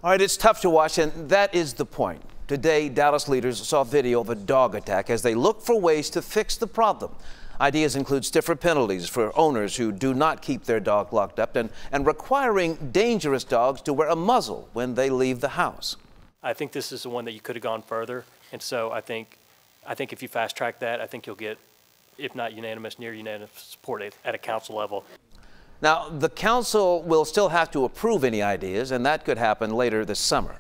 All right, it's tough to watch, and that is the point. Today, Dallas leaders saw video of a dog attack as they look for ways to fix the problem. Ideas include stiffer penalties for owners who do not keep their dog locked up and requiring dangerous dogs to wear a muzzle when they leave the house. I think this is the one that you could have gone further, and so I think if you fast track that, I think you'll get, if not unanimous, near unanimous support at a council level. Now, the council will still have to approve any ideas, and that could happen later this summer.